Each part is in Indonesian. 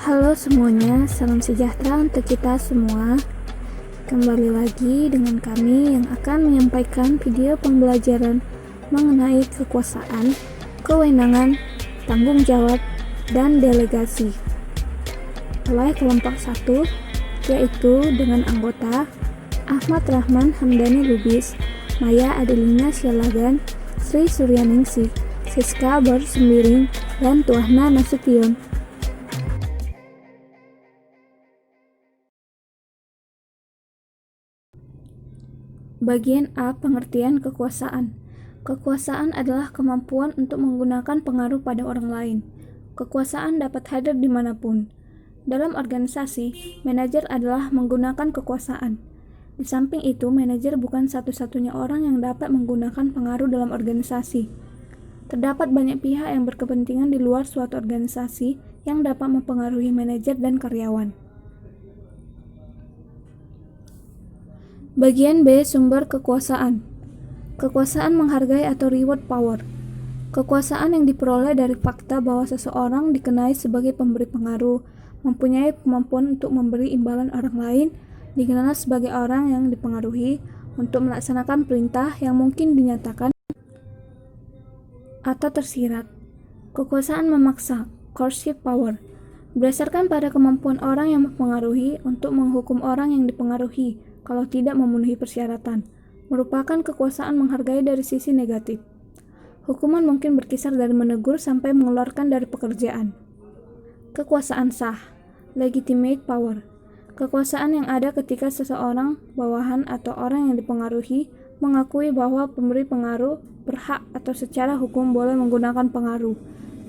Halo semuanya, salam sejahtera untuk kita semua. Kembali lagi dengan kami yang akan menyampaikan video pembelajaran mengenai kekuasaan, kewenangan, tanggung jawab, dan delegasi oleh kelompok 1, yaitu dengan anggota Ahmad Rahman Hamdani Lubis, Maya Adelina Syalagan, Sri Suryaningsih, Siska Borsembiring, dan Tuahna Nasution. Bagian A. Pengertian kekuasaan. Kekuasaan adalah kemampuan untuk menggunakan pengaruh pada orang lain. Kekuasaan dapat hadir dimanapun. Dalam organisasi, manajer adalah menggunakan kekuasaan. Di samping itu, manajer bukan satu-satunya orang yang dapat menggunakan pengaruh dalam organisasi. Terdapat banyak pihak yang berkepentingan di luar suatu organisasi yang dapat mempengaruhi manajer dan karyawan. Bagian B. Sumber kekuasaan. Kekuasaan menghargai atau reward power. Kekuasaan yang diperoleh dari fakta bahwa seseorang dikenai sebagai pemberi pengaruh, mempunyai kemampuan untuk memberi imbalan orang lain, dikenal sebagai orang yang dipengaruhi untuk melaksanakan perintah yang mungkin dinyatakan atau tersirat. Kekuasaan memaksa, coercive power, berdasarkan pada kemampuan orang yang mempengaruhi untuk menghukum orang yang dipengaruhi kalau tidak memenuhi persyaratan, merupakan kekuasaan menghargai dari sisi negatif. Hukuman mungkin berkisar dari menegur sampai mengeluarkan dari pekerjaan. Kekuasaan sah, legitimate power, kekuasaan yang ada ketika seseorang, bawahan, atau orang yang dipengaruhi mengakui bahwa pemberi pengaruh berhak atau secara hukum boleh menggunakan pengaruh.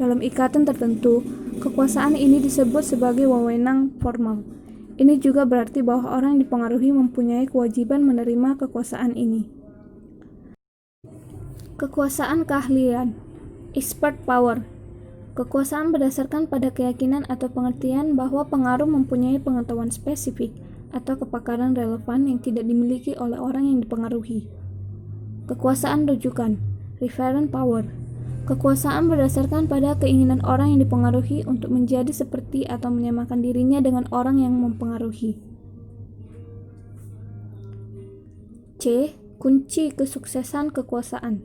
Dalam ikatan tertentu, kekuasaan ini disebut sebagai wewenang formal. Ini juga berarti bahwa orang yang dipengaruhi mempunyai kewajiban menerima kekuasaan ini. Kekuasaan keahlian, expert power, kekuasaan berdasarkan pada keyakinan atau pengertian bahwa pengaruh mempunyai pengetahuan spesifik atau kepakaran relevan yang tidak dimiliki oleh orang yang dipengaruhi. Kekuasaan rujukan, referent power, kekuasaan berdasarkan pada keinginan orang yang dipengaruhi untuk menjadi seperti atau menyamakan dirinya dengan orang yang mempengaruhi. C. Kunci kesuksesan kekuasaan.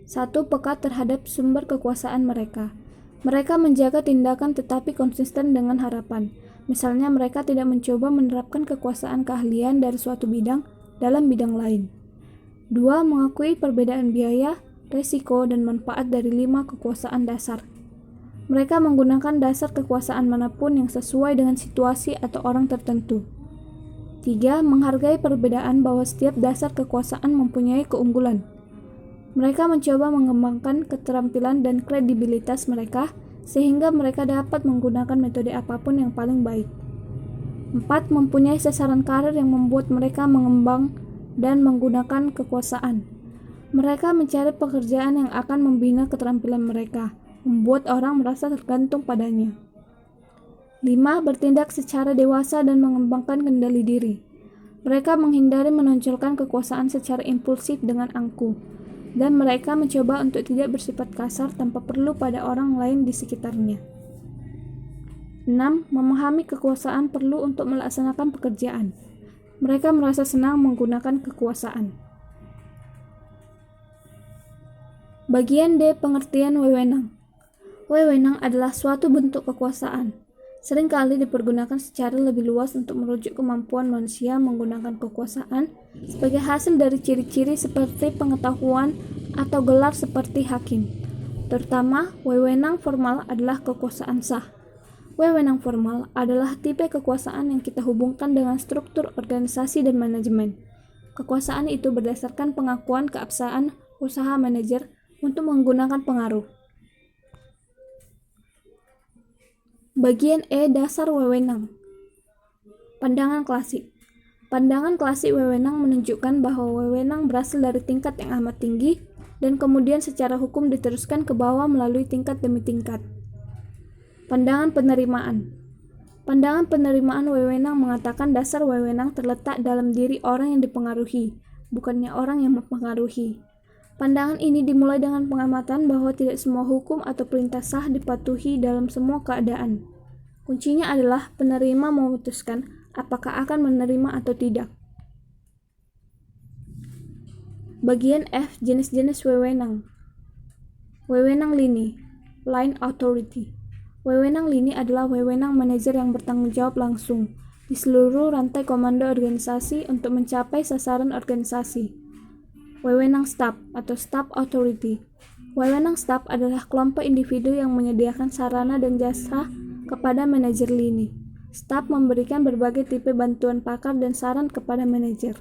1. Peka terhadap sumber kekuasaan mereka. Mereka menjaga tindakan tetapi konsisten dengan harapan. Misalnya mereka tidak mencoba menerapkan kekuasaan keahlian dari suatu bidang dalam bidang lain. 2. Mengakui perbedaan biaya, resiko, dan manfaat dari 5 kekuasaan dasar. Mereka menggunakan dasar kekuasaan manapun yang sesuai dengan situasi atau orang tertentu. 3. Menghargai perbedaan bahwa setiap dasar kekuasaan mempunyai keunggulan. Mereka mencoba mengembangkan keterampilan dan kredibilitas mereka sehingga mereka dapat menggunakan metode apapun yang paling baik. 4. Mempunyai sasaran karir yang membuat mereka mengembang dan menggunakan kekuasaan. Mereka mencari pekerjaan yang akan membina keterampilan mereka, membuat orang merasa tergantung padanya. 5. Bertindak secara dewasa dan mengembangkan kendali diri. Mereka menghindari menonjolkan kekuasaan secara impulsif dengan angkuh, dan mereka mencoba untuk tidak bersifat kasar tanpa perlu pada orang lain di sekitarnya. 6. Memahami kekuasaan perlu untuk melaksanakan pekerjaan. Mereka merasa senang menggunakan kekuasaan. Bagian D. Pengertian wewenang. Wewenang adalah suatu bentuk kekuasaan. Seringkali dipergunakan secara lebih luas untuk merujuk kemampuan manusia menggunakan kekuasaan sebagai hasil dari ciri-ciri seperti pengetahuan atau gelar seperti hakim. Terutama, wewenang formal adalah kekuasaan sah. Wewenang formal adalah tipe kekuasaan yang kita hubungkan dengan struktur organisasi dan manajemen. Kekuasaan itu berdasarkan pengakuan keabsahan usaha manajer untuk menggunakan pengaruh. Bagian E. Dasar wewenang. Pandangan klasik. Pandangan klasik wewenang menunjukkan bahwa wewenang berasal dari tingkat yang amat tinggi dan kemudian secara hukum diteruskan ke bawah melalui tingkat demi tingkat. Pandangan penerimaan. Pandangan penerimaan wewenang mengatakan dasar wewenang terletak dalam diri orang yang dipengaruhi, bukannya orang yang mempengaruhi. Pandangan ini dimulai dengan pengamatan bahwa tidak semua hukum atau perintah sah dipatuhi dalam semua keadaan. Kuncinya adalah penerima memutuskan apakah akan menerima atau tidak. Bagian F, jenis-jenis wewenang. Wewenang lini, line authority. Wewenang lini adalah wewenang manajer yang bertanggung jawab langsung di seluruh rantai komando organisasi untuk mencapai sasaran organisasi. Wewenang staff atau staff authority. Wewenang staff adalah kelompok individu yang menyediakan sarana dan jasa kepada manajer lini. Staf memberikan berbagai tipe bantuan pakar dan saran kepada manajer.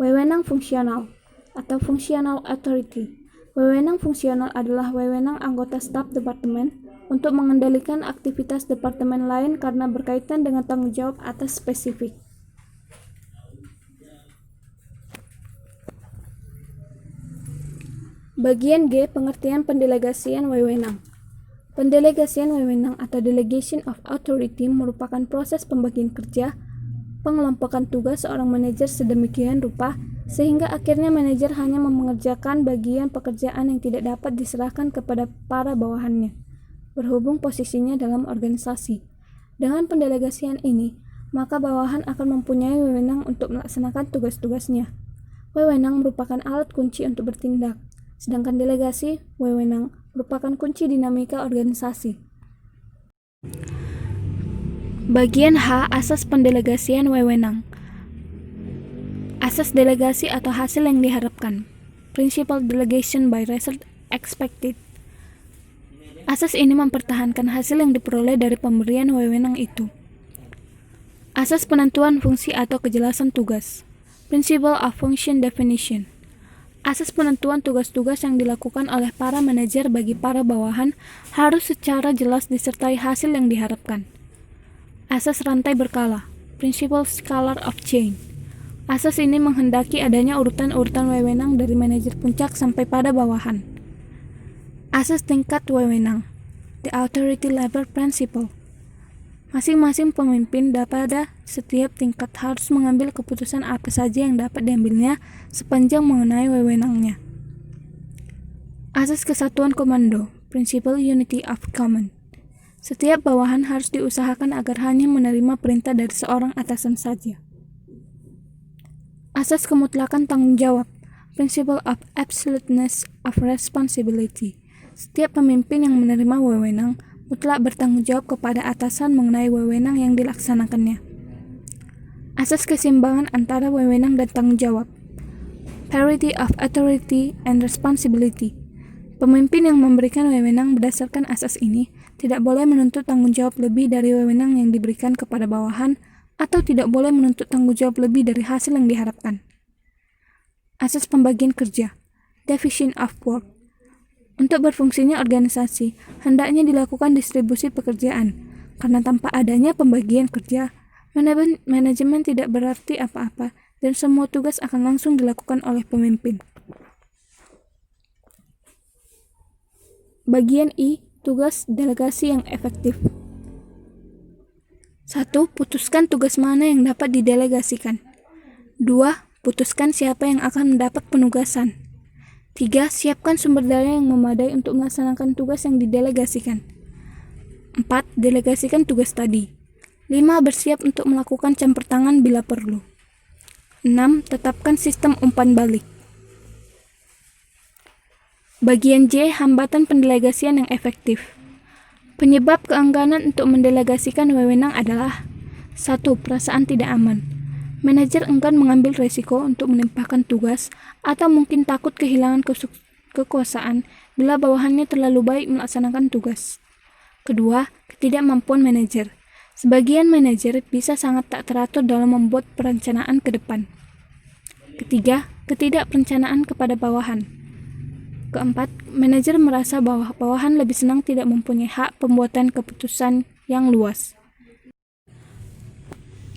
Wewenang fungsional atau functional authority. Wewenang fungsional adalah wewenang anggota staf departemen untuk mengendalikan aktivitas departemen lain karena berkaitan dengan tanggung jawab atas spesifik. Bagian G, pengertian pendelegasian wewenang. Pendelegasian wewenang atau delegation of authority merupakan proses pembagian kerja, pengelompokan tugas seorang manajer sedemikian rupa sehingga akhirnya manajer hanya mengerjakan bagian pekerjaan yang tidak dapat diserahkan kepada para bawahannya, berhubung posisinya dalam organisasi. Dengan pendelegasian ini, maka bawahan akan mempunyai wewenang untuk melaksanakan tugas-tugasnya. Wewenang merupakan alat kunci untuk bertindak, sedangkan delegasi wewenang merupakan kunci dinamika organisasi. Bagian H, asas pendelegasian wewenang. Asas delegasi atau hasil yang diharapkan. Principal delegation by result expected. Asas ini mempertahankan hasil yang diperoleh dari pemberian wewenang itu. Asas penentuan fungsi atau kejelasan tugas. Principle of function definition. Asas penentuan tugas-tugas yang dilakukan oleh para manajer bagi para bawahan harus secara jelas disertai hasil yang diharapkan. Asas rantai berkala, principle scalar of chain. Asas ini menghendaki adanya urutan-urutan wewenang dari manajer puncak sampai pada bawahan. Asas tingkat wewenang, the authority level principle. Masing-masing pemimpin pada setiap tingkat harus mengambil keputusan apa saja yang dapat diambilnya sepanjang mengenai wewenangnya. Asas kesatuan komando, principle unity of command. Setiap bawahan harus diusahakan agar hanya menerima perintah dari seorang atasan saja. Asas kemutlakan tanggung jawab, principle of absoluteness of responsibility. Setiap pemimpin yang menerima wewenang mutlak bertanggung jawab kepada atasan mengenai wewenang yang dilaksanakannya. Asas keseimbangan antara wewenang dan tanggung jawab, parity of authority and responsibility. Pemimpin yang memberikan wewenang berdasarkan asas ini tidak boleh menuntut tanggung jawab lebih dari wewenang yang diberikan kepada bawahan atau tidak boleh menuntut tanggung jawab lebih dari hasil yang diharapkan. Asas pembagian kerja, division of work. Untuk berfungsinya organisasi, hendaknya dilakukan distribusi pekerjaan, karena tanpa adanya pembagian kerja, manajemen tidak berarti apa-apa dan semua tugas akan langsung dilakukan oleh pemimpin. Bagian I, tugas delegasi yang efektif. 1. Putuskan tugas mana yang dapat didelegasikan. 2. Putuskan siapa yang akan mendapat penugasan. 3. Siapkan sumber daya yang memadai untuk melaksanakan tugas yang didelegasikan. 4. Delegasikan tugas tadi. 5. Bersiap untuk melakukan campur tangan bila perlu. 6. Tetapkan sistem umpan balik. Bagian J, hambatan pendelegasian yang efektif. Penyebab keengganan untuk mendelegasikan wewenang adalah 1. Perasaan tidak aman. Manajer enggan mengambil resiko untuk melimpahkan tugas atau mungkin takut kehilangan kekuasaan bila bawahannya terlalu baik melaksanakan tugas. Kedua, ketidakmampuan manajer. Sebagian manajer bisa sangat tak teratur dalam membuat perencanaan ke depan. Ketiga, ketidakperencanaan kepada bawahan. Keempat, manajer merasa bahwa bawahan lebih senang tidak mempunyai hak pembuatan keputusan yang luas.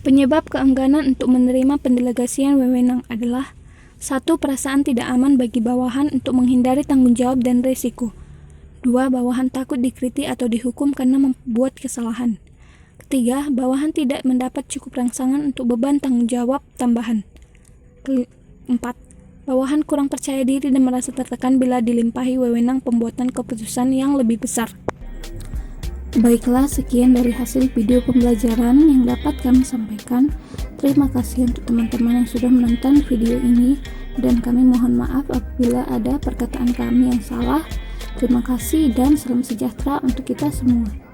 Penyebab keengganan untuk menerima pendelegasian wewenang adalah 1. Perasaan tidak aman bagi bawahan untuk menghindari tanggung jawab dan risiko. 2. Bawahan takut dikritik atau dihukum karena membuat kesalahan. Ketiga, bawahan tidak mendapat cukup rangsangan untuk beban tanggung jawab tambahan. 4. Bawahan kurang percaya diri dan merasa tertekan bila dilimpahi wewenang pembuatan keputusan yang lebih besar. Baiklah, sekian dari hasil video pembelajaran yang dapat kami sampaikan. Terima kasih untuk teman-teman yang sudah menonton video ini, dan kami mohon maaf apabila ada perkataan kami yang salah. Terima kasih dan salam sejahtera untuk kita semua.